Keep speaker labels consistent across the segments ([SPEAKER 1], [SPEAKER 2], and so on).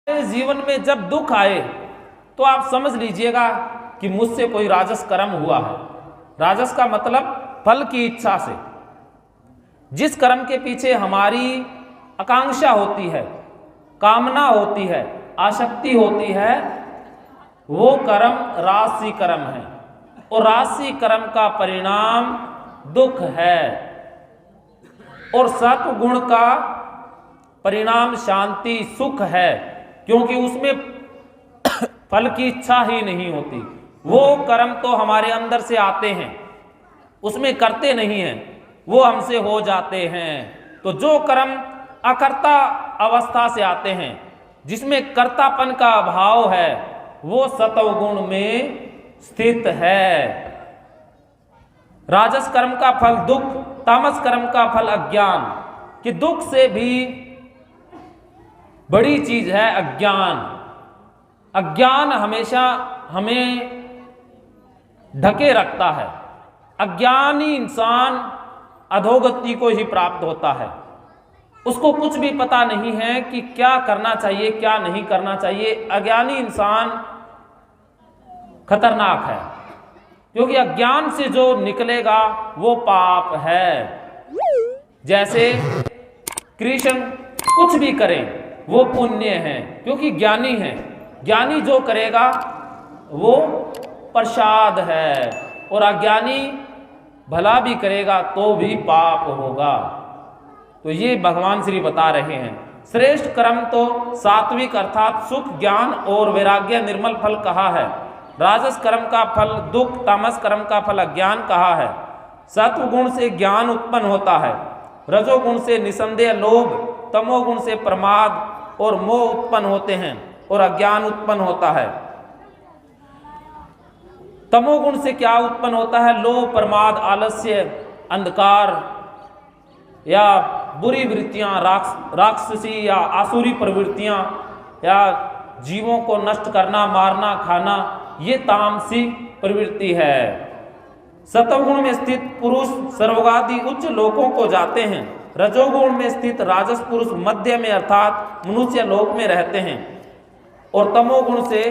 [SPEAKER 1] मेरे जीवन में जब दुख आए तो आप समझ लीजिएगा कि मुझसे कोई राजस कर्म हुआ है। राजस का मतलब फल की इच्छा से, जिस कर्म के पीछे हमारी आकांक्षा होती है, कामना होती है, आसक्ति होती है, वो कर्म राशि कर्म है और राशि कर्म का परिणाम दुख है और सत्व गुण का परिणाम शांति सुख है, क्योंकि उसमें फल की इच्छा ही नहीं होती। वो कर्म तो हमारे अंदर से आते हैं, उसमें करते नहीं हैं, वो हमसे हो जाते हैं। तो जो कर्म अकर्ता अवस्था से आते हैं, जिसमें कर्तापन का अभाव है, वो सत्व गुण में स्थित है। राजस कर्म का फल दुख, तामस कर्म का फल अज्ञान। कि दुख से भी बड़ी चीज है अज्ञान। अज्ञान हमेशा हमें ढके रखता है। अज्ञानी इंसान अधोगति को ही प्राप्त होता है। उसको कुछ भी पता नहीं है कि क्या करना चाहिए, क्या नहीं करना चाहिए। अज्ञानी इंसान खतरनाक है, क्योंकि अज्ञान से जो निकलेगा वो पाप है। जैसे कृष्ण कुछ भी करें वो पुण्य है, क्योंकि ज्ञानी है। ज्ञानी जो करेगा वो प्रसाद है, और अज्ञानी भला भी करेगा तो भी पाप होगा। तो ये भगवान श्री बता रहे हैं। श्रेष्ठ कर्म तो सात्विक अर्थात सुख, ज्ञान और वैराग्य निर्मल फल कहा है। राजस कर्म का फल दुख, तामस कर्म का फल अज्ञान कहा है। सत्व गुण से ज्ञान उत्पन्न होता है, रजोगुण से निसंदेह लोभ, तमोगुण से प्रमाद और मोह उत्पन्न होते हैं और अज्ञान उत्पन्न होता है। तमोगुण से क्या उत्पन्न होता है? लोभ, प्रमाद, आलस्य, अंधकार या बुरी वृत्तियां, राक्षसी या आसुरी प्रवृत्तियां, या जीवों को नष्ट करना, मारना, खाना, ये तामसी प्रवृत्ति है। सतोगुण में स्थित पुरुष सर्वगादि उच्च लोकों को जाते हैं। रजोगुण में स्थित राजस पुरुष मध्य में अर्थात मनुष्य लोक में रहते हैं, और तमोगुण से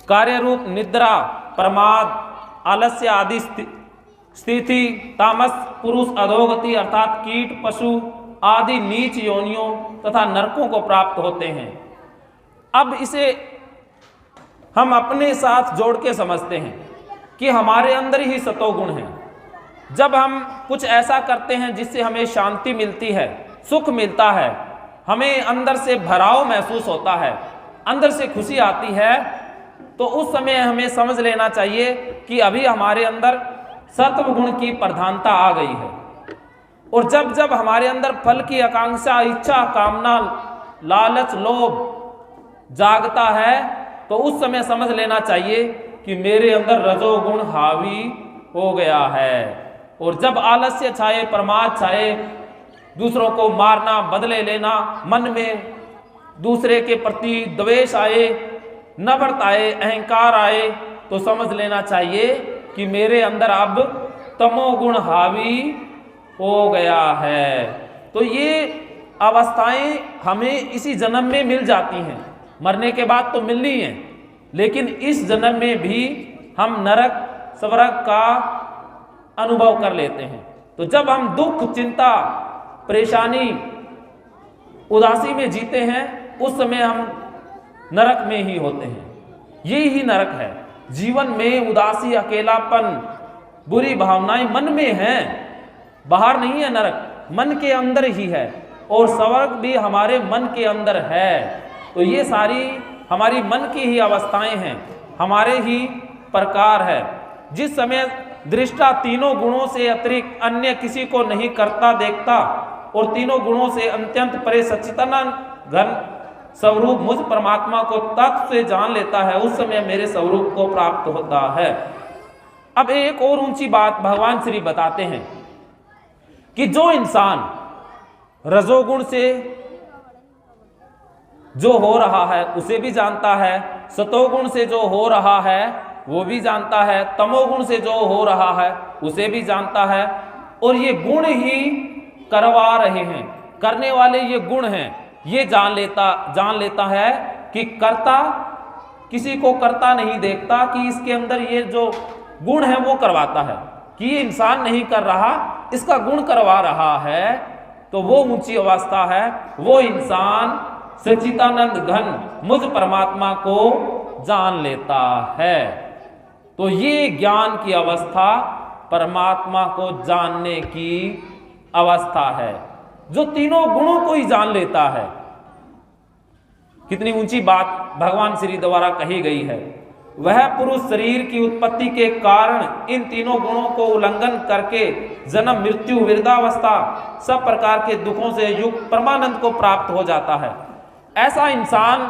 [SPEAKER 1] कार्य रूप निद्रा, प्रमाद, आलस्य आदि स्थिति, तामस पुरुष अधोगति अर्थात कीट, पशु आदि नीच योनियों तथा नरकों को प्राप्त होते हैं। अब इसे हम अपने साथ जोड़ के समझते हैं कि हमारे अंदर ही सतोगुण है। जब हम कुछ ऐसा करते हैं जिससे हमें शांति मिलती है, सुख मिलता है, हमें अंदर से भराव महसूस होता है, अंदर से खुशी आती है, तो उस समय हमें समझ लेना चाहिए कि अभी हमारे अंदर सत्व गुण की प्रधानता आ गई है। और जब जब हमारे अंदर फल की आकांक्षा, इच्छा, कामना, लालच, लोभ जागता है, तो उस समय समझ लेना चाहिए कि मेरे अंदर रजोगुण हावी हो गया है। और जब आलस्य छाए, प्रमाद छाए, दूसरों को मारना, बदले लेना, मन में दूसरे के प्रति द्वेष आए, नफरत आए, अहंकार आए, तो समझ लेना चाहिए कि मेरे अंदर अब तमोगुण हावी हो गया है। तो ये अवस्थाएं हमें इसी जन्म में मिल जाती हैं, मरने के बाद तो मिलनी है, लेकिन इस जन्म में भी हम नरक स्वर्ग का अनुभव कर लेते हैं। तो जब हम दुख, चिंता, परेशानी, उदासी में जीते हैं, उस समय हम नरक में ही होते हैं। ये ही नरक है। जीवन में उदासी, अकेलापन, बुरी भावनाएं मन में हैं, बाहर नहीं है नरक, मन के अंदर ही है, और स्वर्ग भी हमारे मन के अंदर है। तो ये सारी हमारी मन की ही अवस्थाएं हैं, हमारे ही प्रकार है। जिस समय दृष्टा तीनों गुणों से अतिरिक्त अन्य किसी को नहीं करता देखता, और तीनों गुणों से अत्यंत परे सच्चिदानंद घन स्वरूप मुझ परमात्मा को तत्व से जान लेता है, उस समय मेरे स्वरूप को प्राप्त होता है। अब एक और ऊंची बात भगवान श्री बताते हैं कि जो इंसान रजोगुण से जो हो रहा है उसे भी जानता है, सतोगुण से जो हो रहा है वो भी जानता है, तमोगुण से जो हो रहा है उसे भी जानता है, और ये गुण ही करवा रहे हैं, करने वाले ये गुण हैं। ये जान लेता है कि कर्ता किसी को कर्ता नहीं देखता, कि इसके अंदर ये जो गुण है वो करवाता है, कि ये इंसान नहीं कर रहा, इसका गुण करवा रहा है, तो वो ऊंची अवस्था है। वो इंसान सच्चिदानंद घन मुझ परमात्मा को जान लेता है। तो ये ज्ञान की अवस्था परमात्मा को जानने की अवस्था है, जो तीनों गुणों को ही जान लेता है। कितनी ऊंची बात भगवान श्री द्वारा कही गई है। वह पुरुष शरीर की उत्पत्ति के कारण इन तीनों गुणों को उल्लंघन करके जन्म मृत्यु वृद्धावस्था सब प्रकार के दुखों से युक्त परमानंद को प्राप्त हो जाता है। ऐसा इंसान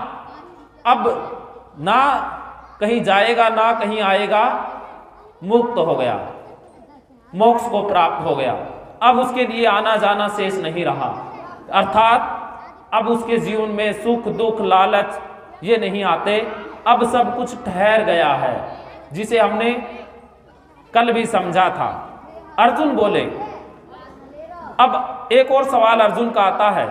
[SPEAKER 1] अब ना कहीं जाएगा ना कहीं आएगा, मुक्त हो गया, मोक्ष को प्राप्त हो गया। अब उसके लिए आना जाना शेष नहीं रहा, अर्थात अब उसके जीवन में सुख दुख लालच ये नहीं आते। अब सब कुछ ठहर गया है, जिसे हमने कल भी समझा था। अर्जुन बोले, अब एक और सवाल अर्जुन का आता है